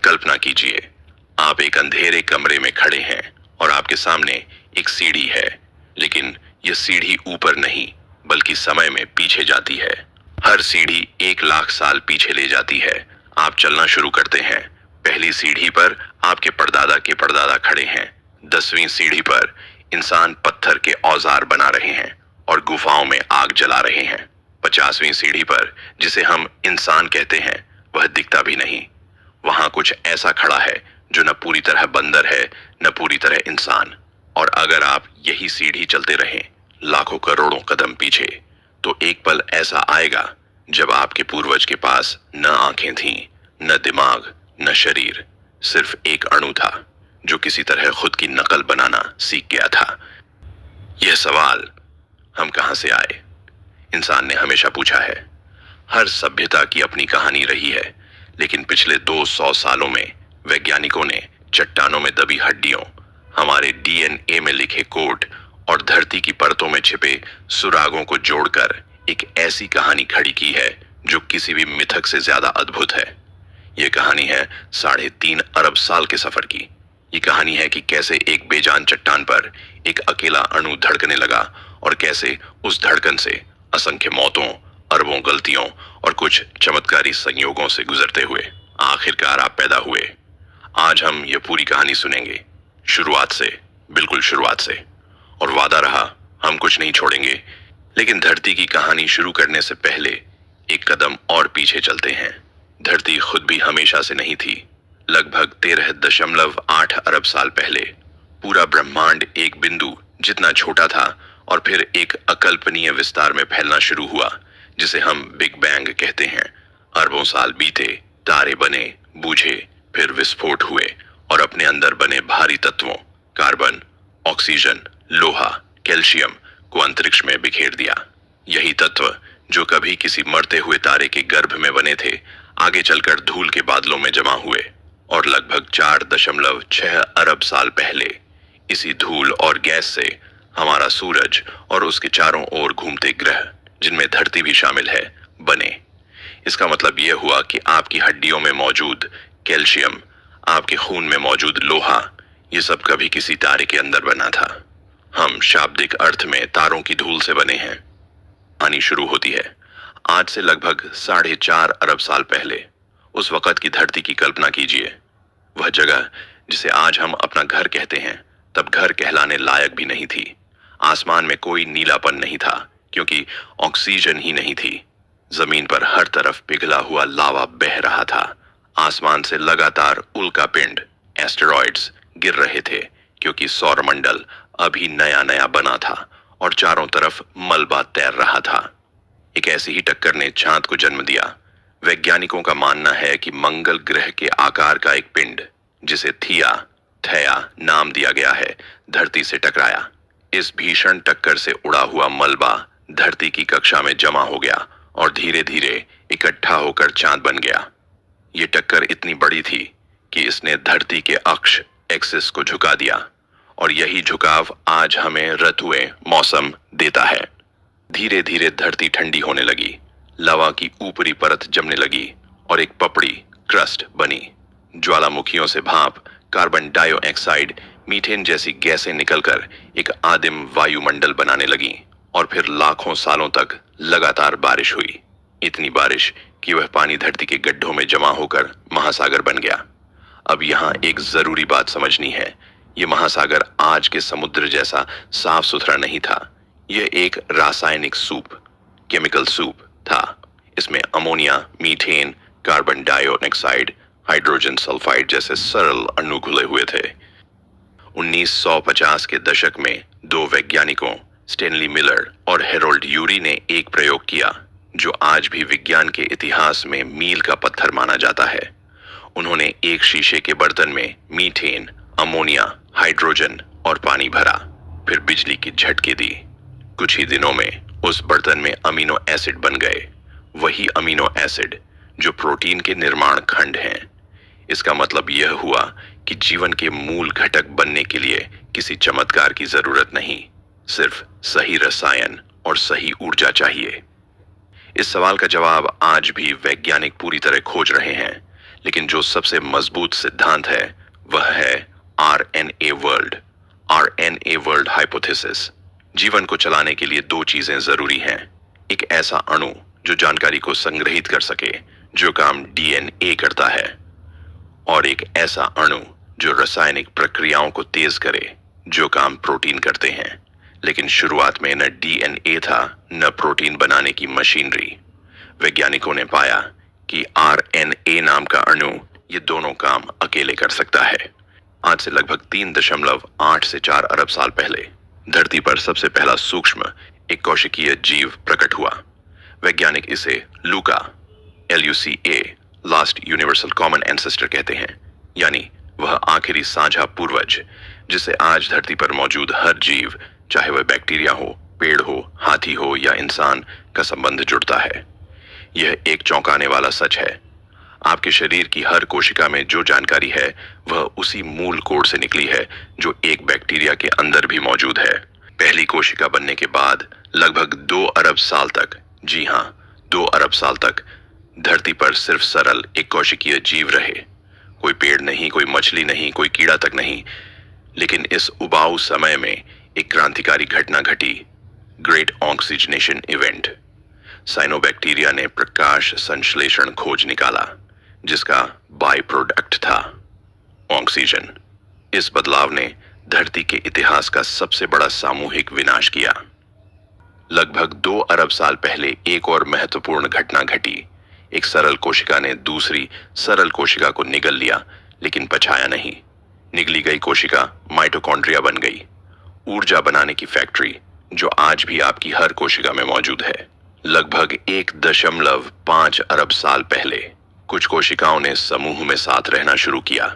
कल्पना कीजिए, आप एक अंधेरे कमरे में खड़े हैं और आपके सामने एक सीढ़ी है, लेकिन यह सीढ़ी ऊपर नहीं बल्कि समय में पीछे जाती है। हर सीढ़ी 1 लाख साल पीछे ले जाती है। आप चलना शुरू करते हैं। पहली सीढ़ी पर आपके परदादा के परदादा खड़े हैं। 10वीं सीढ़ी पर इंसान पत्थर के औजार बना रहे हैं और गुफाओं में आग जला रहे हैं। 50वीं सीढ़ी पर, जिसे हम इंसान कहते हैं, वह दिखता भी नहीं। वहां कुछ ऐसा खड़ा है जो न पूरी तरह बंदर है न पूरी तरह इंसान। और अगर आप यही सीढ़ी चलते रहें लाखों करोड़ों कदम पीछे, तो एक पल ऐसा आएगा जब आपके पूर्वज के पास न आंखें थीं, न दिमाग, न शरीर, सिर्फ एक अणु था जो किसी तरह खुद की नकल बनाना सीख गया था। यह सवाल, हम कहां से आए, इंसान ने हमेशा पूछा है। हर सभ्यता की अपनी कहानी रही है, लेकिन पिछले 200 सालों में वैज्ञानिकों ने चट्टानों में दबी हड्डियों, हमारे डीएनए में लिखे कोड और धरती की परतों में छिपे सुरागों को जोड़कर एक ऐसी कहानी खड़ी की है जो किसी भी मिथक से ज्यादा अद्भुत है। यह कहानी है 3.5 अरब साल के सफर की। ये कहानी है कि कैसे एक बेजान चट्टान पर एक अकेला अणु धड़कने लगा और कैसे उस धड़कन से असंख्य मौतों, अरबों गलतियों और कुछ चमत्कारी संयोगों से गुजरते हुए आखिरकार आप पैदा हुए। आज हम ये पूरी कहानी सुनेंगे, शुरुआत से, बिल्कुल शुरुआत से। और वादा रहा, हम कुछ नहीं छोड़ेंगे। लेकिन धरती की कहानी शुरू करने से पहले एक कदम और पीछे चलते हैं। धरती खुद भी हमेशा से नहीं थी। लगभग 13.8 अरब साल पहले पूरा ब्रह्मांड एक बिंदु जितना छोटा था और फिर एक अकल्पनीय विस्तार में फैलना शुरू हुआ, जिसे हम बिग बैंग कहते हैं। अरबों साल बीते, तारे बने, बूझे, फिर विस्फोट हुए और अपने अंदर बने भारी तत्वों, कार्बन, ऑक्सीजन, लोहा, कैल्शियम को अंतरिक्ष में बिखेर दिया। यही तत्व जो कभी किसी मरते हुए तारे के गर्भ में बने थे, आगे चलकर धूल के बादलों में जमा हुए और लगभग 4.6 अरब साल पहले इसी धूल और गैस से हमारा सूरज और उसके चारों ओर घूमते ग्रह, जिनमें धरती भी शामिल है, बने। इसका मतलब यह हुआ कि आपकी हड्डियों में मौजूद कैल्शियम, आपके खून में मौजूद लोहा, ये सब कभी किसी तारे के अंदर बना था। हम शाब्दिक अर्थ में तारों की धूल से बने हैं। आनी शुरू होती है आज से लगभग 4.5 अरब साल पहले। उस वक़्त की धरती की कल्पना कीजिए। वह जगह जिसे आज हम अपना घर कहते हैं, तब घर कहलाने लायक भी नहीं थी। आसमान में कोई नीलापन नहीं था क्योंकि ऑक्सीजन ही नहीं थी। जमीन पर हर तरफ पिघला हुआ लावा बह रहा था। आसमान से लगातार उल्कापिंड, एस्टेरॉइड्स गिर रहे थे क्योंकि सौरमंडल अभी नया नया बना था और चारों तरफ मलबा तैर रहा था। एक ऐसी ही टक्कर ने चांद को जन्म दिया। वैज्ञानिकों का मानना है कि मंगल ग्रह के आकार का एक पिंड, जिसे थेया नाम दिया गया है, धरती से टकराया। इस भीषण टक्कर से उड़ा हुआ मलबा धरती की कक्षा में जमा हो गया और धीरे धीरे इकट्ठा होकर चांद बन गया। ये टक्कर इतनी बड़ी थी कि इसने धरती के अक्ष एक्सिस को झुका दिया और यही झुकाव आज हमें ऋतुएं, मौसम देता है। धीरे धीरे धरती ठंडी होने लगी, लवा की ऊपरी परत जमने लगी और एक पपड़ी, क्रस्ट बनी। ज्वालामुखियों से भाप, कार्बन डाइऑक्साइड, मीथेन जैसी गैसें निकलकर एक आदिम वायुमंडल बनाने लगी और फिर लाखों सालों तक लगातार बारिश हुई। इतनी बारिश कि वह पानी धरती के गड्ढों में जमा होकर महासागर बन गया। अब यहाँ एक जरूरी बात समझनी है। ये महासागर आज के समुद्र जैसा साफ सुथरा नहीं था। यह एक रासायनिक सूप, केमिकल सूप था। इसमें ammonia, methane, carbon dioxide, hydrogen sulphide जैसे सरल अणु घुले हुए थे। 1950 के दशक में 2 वैज्ञानिकों, स्टेनली मिलर और हेरोल्ड यूरी, ने एक प्रयोग किया जो आज भी विज्ञान के इतिहास में मील का पत्थर माना जाता है। उन्होंने एक शीशे के बर्तन में मीथेन, अमोनिया, हाइड्रोजन और पानी भरा, फिर बिजली की झटके दी। कुछ ही दिनों में उस बर्तन में अमीनो एसिड बन गए, वही अमीनो एसिड जो प्रोटीन के निर्माण खंड हैं। इसका मतलब यह हुआ कि जीवन के मूल घटक बनने के लिए किसी चमत्कार की जरूरत नहीं, सिर्फ सही रसायन और सही ऊर्जा चाहिए। इस सवाल का जवाब आज भी वैज्ञानिक पूरी तरह खोज रहे हैं, लेकिन जो सबसे मजबूत सिद्धांत है वह है RNA world, RNA world hypothesis. जीवन को चलाने के लिए दो चीजें जरूरी हैं। एक ऐसा अणु जो जानकारी को संग्रहित कर सके, जो काम डीएनए करता है, और एक ऐसा अणु जो रासायनिक प्रक्रियाओं को तेज करे, जो काम प्रोटीन करते हैं। लेकिन शुरुआत में न डीएनए था न प्रोटीन बनाने की मशीनरी। वैज्ञानिकों ने पाया कि आरएनए नाम का अणु ये दोनों काम अकेले कर सकता है। आज से लगभग 3.8 से 4 अरब साल पहले धरती पर सबसे पहला सूक्ष्म एक कोशिकीय जीव प्रकट हुआ। वैज्ञानिक इसे लूका, LUCA, last universal common ancestor कहते हैं, यानी वह आखिरी साझा पूर्वज जिसे आज धरती पर मौजूद हर जीव, चाहे वह बैक्टीरिया हो, पेड़ हो, हाथी हो या इंसान, का संबंध जुड़ता है। यह एक चौंकाने वाला सच है। आपके शरीर की हर कोशिका में जो जानकारी है वह उसी मूल कोड से निकली है जो एक बैक्टीरिया के अंदर भी मौजूद है। पहली कोशिका बनने के बाद लगभग 2 अरब साल तक, जी हाँ, 2 अरब साल तक धरती पर सिर्फ सरल एक कोशिकीय जीव रहे। कोई पेड़ नहीं, कोई मछली नहीं, कोई कीड़ा तक नहीं। लेकिन इस उबाऊ समय में एक क्रांतिकारी घटना घटी, ग्रेट ऑक्सीजनेशन इवेंट। साइनोबैक्टीरिया ने प्रकाश संश्लेषण खोज निकाला, जिसका बाय प्रोडक्ट था ऑक्सीजन। इस बदलाव ने धरती के इतिहास का सबसे बड़ा सामूहिक विनाश किया। लगभग 2 अरब साल पहले एक और महत्वपूर्ण घटना घटी। एक सरल कोशिका ने दूसरी सरल कोशिका को निगल लिया, लेकिन पचाया नहीं। निगली गई कोशिका माइटोकॉन्ड्रिया बन गई, ऊर्जा बनाने की फैक्ट्री जो आज भी आपकी हर कोशिका में मौजूद है। लगभग 1.5 अरब साल पहले कुछ कोशिकाओं ने समूह में साथ रहना शुरू किया।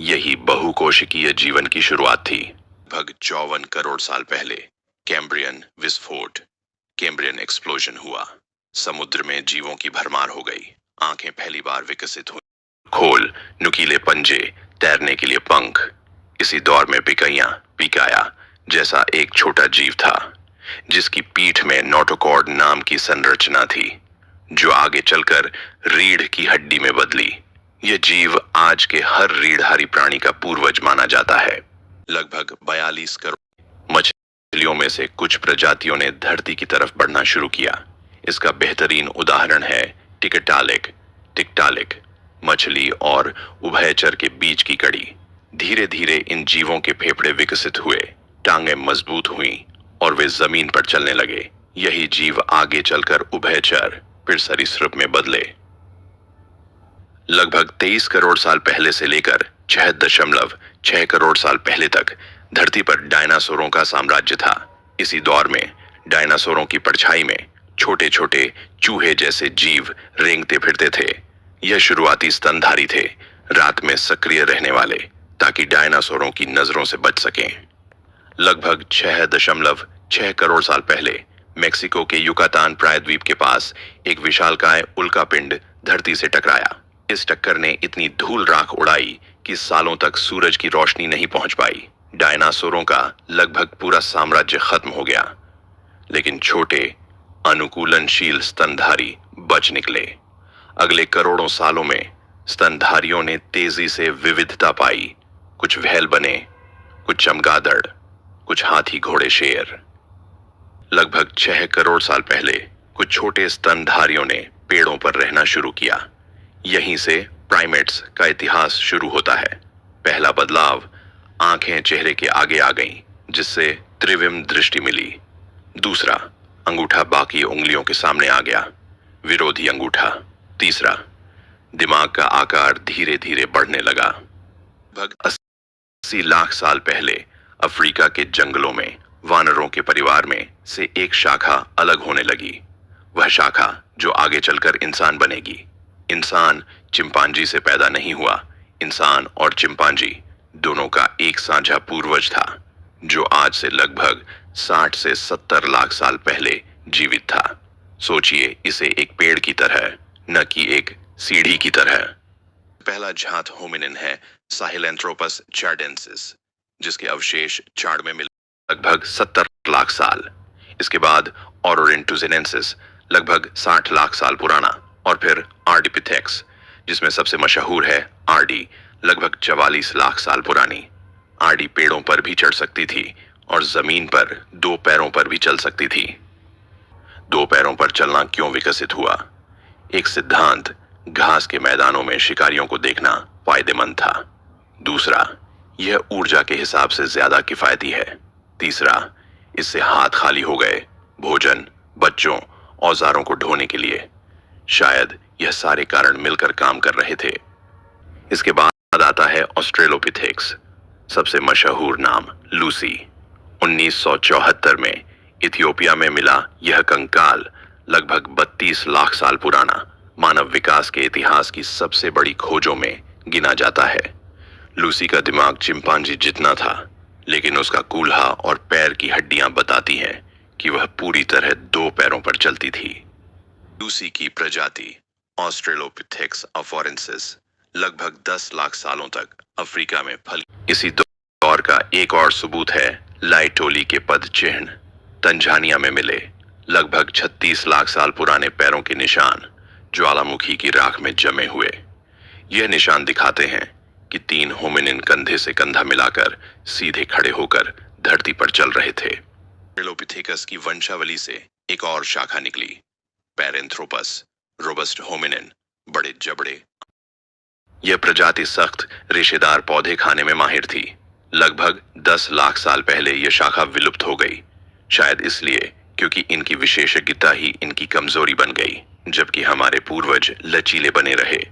यही बहुकोशिकीय जीवन की शुरुआत थी। लगभग 54 करोड़ साल पहले कैम्ब्रियन विस्फोट, कैम्ब्रियन एक्सप्लोजन हुआ। समुद्र में जीवों की भरमार हो गई। आंखें पहली बार विकसित हुई, खोल, नुकीले पंजे, तैरने के लिए पंख। इसी दौर में पिकाया जैसा एक छोटा जीव था, जिसकी पीठ में नोटोकॉर्ड नाम की संरचना थी, जो आगे चलकर रीढ़ की हड्डी में बदली। यह जीव आज के हर रीढ़धारी प्राणी का पूर्वज माना जाता है। लगभग 42 करोड़ मछलियों में से कुछ प्रजातियों ने धरती की तरफ बढ़ना शुरू किया। इसका बेहतरीन उदाहरण है टिकटालिक, मछली और उभयचर के बीच की कड़ी। धीरे धीरे इन जीवों के फेफड़े विकसित हुए, टांगें मजबूत हुईं और वे जमीन पर चलने लगे। यही जीव आगे चलकर उभयचर, फिर सरीसृप में बदले। लगभग 23 करोड़ साल पहले से लेकर 6.6 करोड़ साल पहले तक धरती पर डायनासोरों का साम्राज्य था। इसी दौर में डायनासोरों की परछाई में छोटे छोटे चूहे जैसे जीव रेंगते फिरते थे। यह शुरुआती स्तनधारी थे, रात में सक्रिय रहने वाले, ताकि डायनासोरों की नजरों से बच सकें। लगभग 6.6 करोड़ साल पहले मेक्सिको के युकातान प्रायद्वीप के पास एक विशालकाय उल्कापिंड धरती से टकराया। इस टक्कर ने इतनी धूल राख उड़ाई कि सालों तक सूरज की रोशनी नहीं पहुंच पाई। डायनासोरों का लगभग पूरा साम्राज्य खत्म हो गया, लेकिन छोटे अनुकूलनशील स्तनधारी बच निकले। अगले करोड़ों सालों में स्तनधारियों ने तेजी से विविधता पाई। कुछ व्हेल बने, कुछ चमगादड़, कुछ हाथी, घोड़े, शेर। लगभग 6 करोड़ साल पहले कुछ छोटे स्तनधारियों ने पेड़ों पर रहना शुरू किया। यहीं से प्राइमेट्स का इतिहास शुरू होता है। पहला बदलाव, आंखें चेहरे के आगे आ गईं, जिससे त्रिविम दृष्टि मिली। दूसरा, अंगूठा बाकी उंगलियों के सामने आ गया, विरोधी अंगूठा। तीसरा, दिमाग का आकार धीरे धीरे बढ़ने लगा। लगभग 80 लाख साल पहले अफ्रीका के जंगलों में वानरों के परिवार में से एक शाखा अलग होने लगी। वह शाखा जो आगे चलकर इंसान बनेगी। इंसान चिंपांजी से पैदा नहीं हुआ। इंसान और चिंपांजी दोनों का एक साझा पूर्वज था, जो आज से लगभग 60 से 70 लाख साल पहले जीवित था। सोचिए इसे एक पेड़ की तरह, न कि एक सीढ़ी की तरह। पहला जात होमिनिन है साहेलेंथ्रोपस चार्डेंसिस, जिसके अवशेष चाड़ में मिले लगभग 70 लाख साल। इसके बाद ओरोडेंटुजिनेंसिस लगभग 60 लाख साल पुराना, और फिर आर्डिपिथेक्स जिसमें सबसे मशहूर है आरडी, लगभग 44 लाख साल पुरानी। आरडी पेड़ों पर भी चढ़ सकती थी और जमीन पर 2 पैरों पर भी चल सकती थी। 2 पैरों पर चलना क्यों विकसित हुआ? एक सिद्धांत, घास के मैदानों में शिकारियों को देखना फायदेमंद था। दूसरा, यह ऊर्जा के हिसाब से ज्यादा किफायती है। तीसरा, इससे हाथ खाली हो गए, भोजन, बच्चों, औजारों को ढोने के लिए। शायद यह सारे कारण मिलकर काम कर रहे थे। इसके बाद आता है ऑस्ट्रेलोपिथेक्स। सबसे मशहूर नाम लूसी। 1974 में इथियोपिया में मिला यह कंकाल लगभग 32 लाख साल पुराना मानव विकास के इतिहास की सबसे बड़ी खोजों में गिना जाता है। लूसी का दिमाग चिंपांजी जितना था, लेकिन उसका कूल्हा और पैर की हड्डियां बताती हैं कि वह पूरी तरह 2 पैरों पर चलती थी। लूसी की प्रजाति ऑस्ट्रेलोपिथेक्स अफोरेंसिस लगभग 10 लाख सालों तक अफ्रीका में फल। इसी दौर का एक और सबूत है लाइटोली के पद चिन्ह तंजानिया में मिले लगभग 36 लाख साल पुराने पैरों के निशान ज्वालामुखी की राख में जमे हुए। यह निशान दिखाते हैं कि 3 होमिनिन कंधे से कंधा मिलाकर सीधे खड़े होकर धरती पर चल रहे थे। ऑस्ट्रेलोपिथेकस की वंशावली से एक और शाखा निकली, पैरेंथ्रोपस, रोबस्ट होमिनिन, बड़े जबड़े। यह प्रजाति सख्त रेशेदार पौधे खाने में माहिर थी। लगभग 10 लाख साल पहले यह शाखा विलुप्त हो गई, शायद इसलिए क्योंकि इनकी विशेषज्ञता ही इनकी कमजोरी बन गई, जबकि हमारे पूर्वज लचीले बने रहे।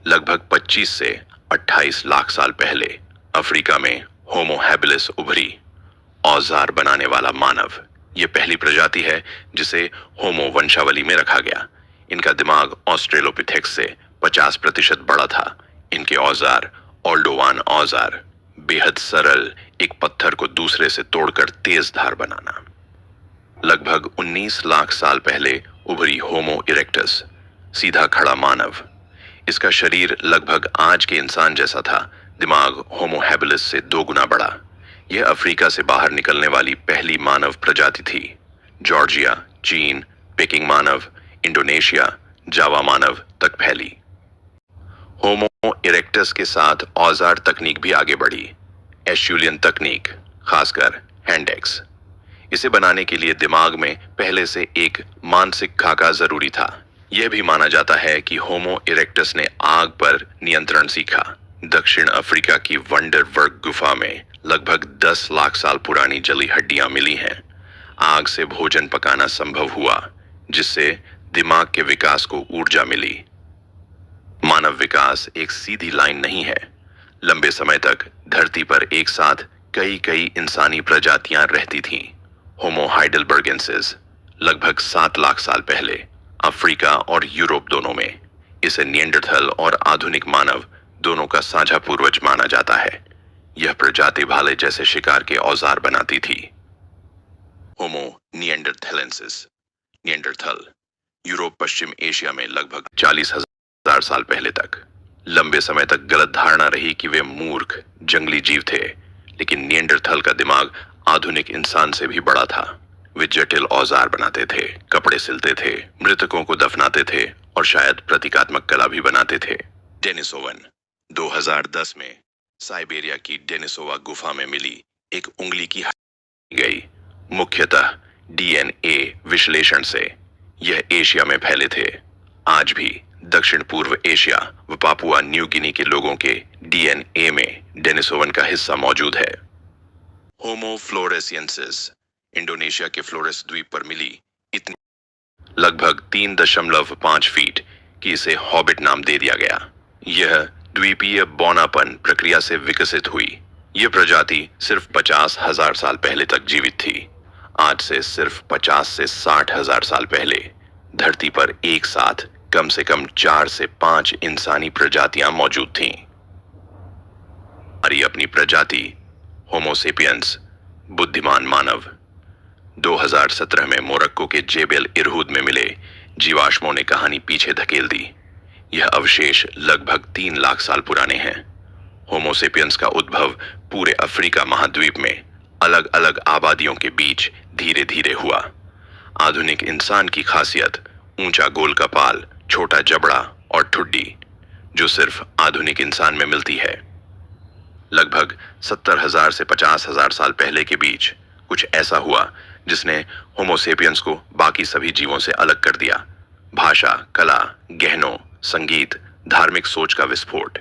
लगभग 25 से 28 लाख साल पहले अफ्रीका में होमो हैबिलिस उभरी, औजार बनाने वाला मानव। यह पहली प्रजाति है जिसे होमो वंशावली में रखा गया। इनका दिमाग ऑस्ट्रेलोपिथेक्स से 50% बड़ा था। इनके औजार ओल्डोवान औजार, बेहद सरल, एक पत्थर को दूसरे से तोड़कर तेज धार बनाना। लगभग 19 लाख साल पहले उभरी होमो इरेक्टस, सीधा खड़ा मानव। इसका शरीर लगभग आज के इंसान जैसा था, दिमाग होमो हैबिलिस से 2 गुना बड़ा। यह अफ्रीका से बाहर निकलने वाली पहली मानव प्रजाति थी। जॉर्जिया, चीन, पेकिंग मानव, इंडोनेशिया, जावा मानव तक फैली। होमो इरेक्टस के साथ औजार तकनीक भी आगे बढ़ी। एशुलियन तकनीक, खासकर हैंडेक्स। इसे बनाने के लिए दिमाग में पहले से एक मानसिक खाका जरूरी था। यह भी माना जाता है कि होमो इरेक्टस ने आग पर नियंत्रण सीखा। दक्षिण अफ्रीका की वंडरवर्ग गुफा में लगभग 10 लाख साल पुरानी जली हड्डियां मिली हैं। आग से भोजन पकाना संभव हुआ, जिससे दिमाग के विकास को ऊर्जा मिली। मानव विकास एक सीधी लाइन नहीं है। लंबे समय तक धरती पर एक साथ कई इंसानी प्रजातियां रहती थीं। होमो हाइडेलबर्गेंसिस लगभग 7 लाख साल पहले अफ्रीका और यूरोप दोनों में। इसे निएंडरथल और आधुनिक मानव दोनों का साझा पूर्वज माना जाता है। यह प्रजाति भाले जैसे शिकार के औजार बनाती थी। होमो निएंडरथलेंसिस, निएंडरथल, यूरोप पश्चिम एशिया में लगभग 40,000 साल पहले तक। लंबे समय तक गलत धारणा रही कि वे मूर्ख जंगली जीव थे, लेकिन निएंडरथल का दिमाग आधुनिक इंसान से भी बड़ा था। वे जटिल औजार बनाते थे, कपड़े सिलते थे, मृतकों को दफनाते थे और शायद प्रतीकात्मक कला भी बनाते थे। डेनिसोवन 2010 में साइबेरिया की डेनिसोवा गुफा में मिली एक उंगली की गई, मुख्यतः डीएनए विश्लेषण से। यह एशिया में फैले थे। आज भी दक्षिण पूर्व एशिया व पापुआ न्यू गिनी के लोगों के डीएनए में डेनिसोवन का हिस्सा मौजूद है। होमो फ्लोरेसियंसिस इंडोनेशिया के फ्लोरेस द्वीप पर मिली इतनी लगभग 3.5 फीट की इसे हॉबिट नाम दे दिया गया। यह द्वीपीय बौनापन प्रक्रिया से विकसित हुई। यह प्रजाति सिर्फ 50,000 साल पहले तक जीवित थी। आज से सिर्फ 50 से 60,000 साल पहले धरती पर एक साथ कम से कम 4 से 5 इंसानी प्रजातियां मौजूद थीं। हमारी अपनी प्रजाति होमोसेपियंस, बुद्धिमान मानव। 2017 में मोरक्को के जेबेल इरहूद में मिले जीवाश्मों ने कहानी पीछे धकेल दी। यह अवशेष लगभग 3 लाख साल पुराने हैं। होमोसेपियंस का उद्भव पूरे अफ्रीका महाद्वीप में अलग अलग आबादियों के बीच धीरे धीरे हुआ। आधुनिक इंसान की खासियत ऊंचा गोल कपाल, छोटा जबड़ा और ठुड्डी, जो सिर्फ आधुनिक इंसान में मिलती है। लगभग 70,000 से 50,000 साल पहले के बीच कुछ ऐसा हुआ जिसने होमोसेपियंस को बाकी सभी जीवों से अलग कर दिया। भाषा, कला, गहनों, संगीत, धार्मिक सोच का विस्फोट।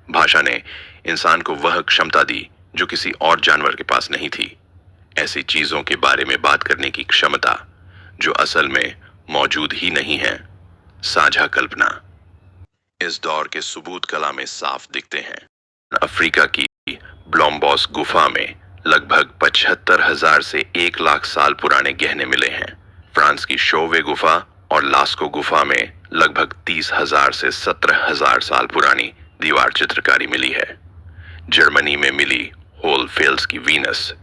भाषा ने इंसान को वह क्षमता दी जो किसी और जानवर के पास नहीं थी, ऐसी चीजों के बारे में बात करने की क्षमता जो असल में मौजूद ही नहीं है। साझा कल्पना इस दौर के सबूत कला में साफ दिखते हैं। अफ्रीका की ब्लॉम्बॉस गुफा में लगभग 75,000 से 1 लाख साल पुराने गहने मिले हैं। फ्रांस की शोवे गुफा और लास्को गुफा में लगभग 30,000 से 17,000 साल पुरानी दीवार चित्रकारी मिली है। जर्मनी में मिली होलफेल्स की वीनस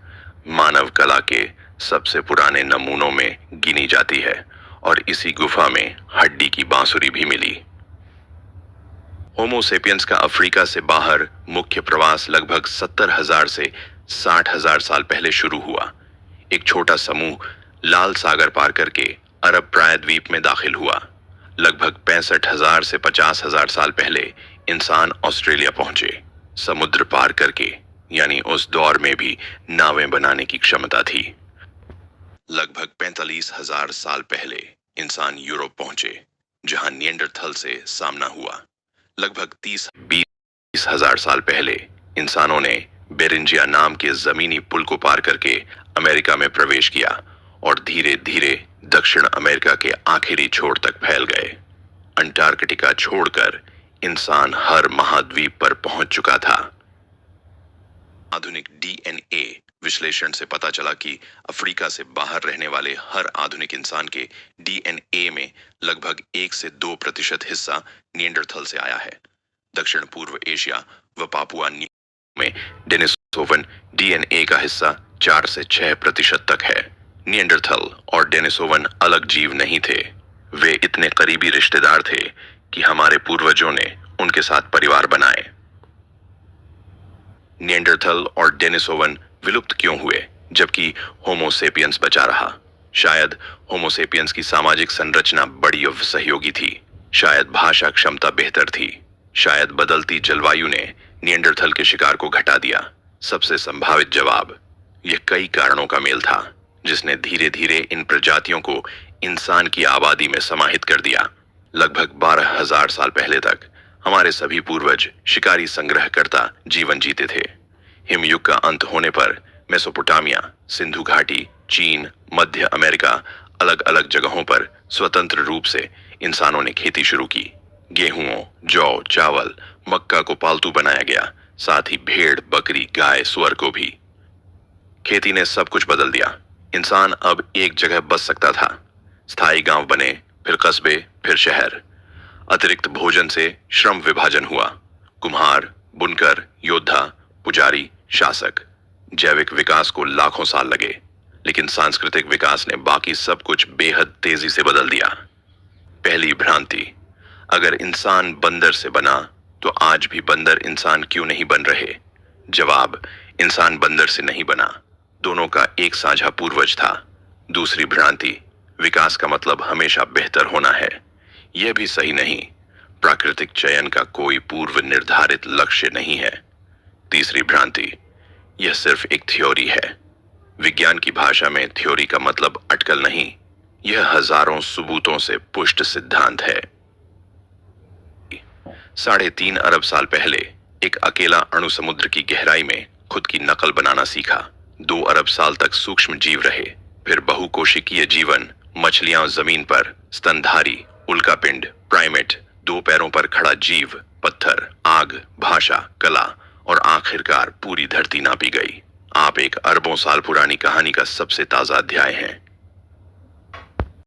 मानव कला के सबसे पुराने नमूनों में गिनी जाती है और इसी गुफा में हड्डी की बांसुरी भी मिली। होमोसेपियंस का अफ्रीका से बाहर मुख्य प्रवास लगभग 70,000 से 60,000 साल पहले शुरू हुआ। एक छोटा समूह लाल सागर पार करके अरब प्रायद्वीप में दाखिल हुआ। लगभग 65,000 से 50,000 साल पहले इंसान ऑस्ट्रेलिया पहुंचे। समुद्र पार करके, यानी उस दौर में भी नावें बनाने की क्षमता थी। लगभग 45,000 साल पहले इंसान यूरोप पहुंचे, जहां निएंडरथल से सामना हुआ। लगभग 30-20,000 साल पहले इंसानों ने बेरिंजिया नाम के जमीनी पुल को पार करके अमेरिका में प्रवेश किया और धीरे धीरे दक्षिण अमेरिका के आखिरी छोर तक फैल गए। अंटार्कटिका छोड़कर इंसान हर महाद्वीप पर पहुंच चुका था। आधुनिक डीएनए विश्लेषण से पता चला कि अफ्रीका से बाहर रहने वाले हर आधुनिक इंसान के डीएनए में लगभग 1 से 2% हिस्सा निएंडरथल से आया है। दक्षिण पूर्व एशिया व पापुआ न्यू में डेनिसोवन डीएनए का हिस्सा 4 से 6% तक है। निएंडरथल और डेनिसोवन अलग जीव नहीं थे, वे इतने करीबी रिश्तेदार थे कि हमारे पूर्वजों ने उनके साथ परिवार बनाए। निएंडरथल और डेनिसोवन विलुप्त क्यों हुए जबकि होमोसेपियंस बचा रहा? शायद होमोसेपियंस की सामाजिक संरचना बड़ी और सहयोगी थी, शायद भाषा क्षमता बेहतर थी, शायद बदलती जलवायु ने निएंडरथल के शिकार को घटा दिया। सबसे संभावित जवाब, यह कई कारणों का मेल था जिसने धीरे धीरे इन प्रजातियों को इंसान की आबादी में समाहित कर दिया। लगभग 12,000 साल पहले तक हमारे सभी पूर्वज शिकारी संग्रहकर्ता जीवन जीते थे। हिमयुग का अंत होने पर मेसोपोटामिया, सिंधु घाटी, चीन, मध्य अमेरिका अलग अलग जगहों पर स्वतंत्र रूप से इंसानों ने खेती शुरू की। गेहूं, जौ, चावल, मक्का को पालतू बनाया गया, साथ ही भेड़, बकरी, गाय, सुअर को भी। खेती ने सब कुछ बदल दिया। इंसान अब एक जगह बस सकता था। स्थायी गांव बने, फिर कस्बे, फिर शहर। अतिरिक्त भोजन से श्रम विभाजन हुआ। कुम्हार, बुनकर, योद्धा, पुजारी, शासक। जैविक विकास को लाखों साल लगे, लेकिन सांस्कृतिक विकास ने बाकी सब कुछ बेहद तेजी से बदल दिया। पहली भ्रांति, अगर इंसान बंदर से बना तो आज भी बंदर इंसान क्यों नहीं बन रहे? जवाब, इंसान बंदर से नहीं बना, दोनों का एक साझा पूर्वज था। दूसरी भ्रांति, विकास का मतलब हमेशा बेहतर होना है। यह भी सही नहीं, प्राकृतिक चयन का कोई पूर्व निर्धारित लक्ष्य नहीं है। तीसरी भ्रांति, यह सिर्फ एक थ्योरी है। विज्ञान की भाषा में थ्योरी का मतलब अटकल नहीं, यह हजारों सबूतों से पुष्ट सिद्धांत है। 3.5 अरब साल पहले एक अकेला अणु समुद्र की गहराई में खुद की नकल बनाना सीखा। 2 अरब साल तक सूक्ष्म जीव रहे, फिर बहुकोशिकीय जीवन, मछलियां जमीन पर, स्तनधारी, उल्कापिंड, प्राइमेट, 2 पैरों पर खड़ा जीव, पत्थर, आग, भाषा, कला और आखिरकार पूरी धरती नापी गई। आप एक अरबों साल पुरानी कहानी का सबसे ताजा अध्याय हैं।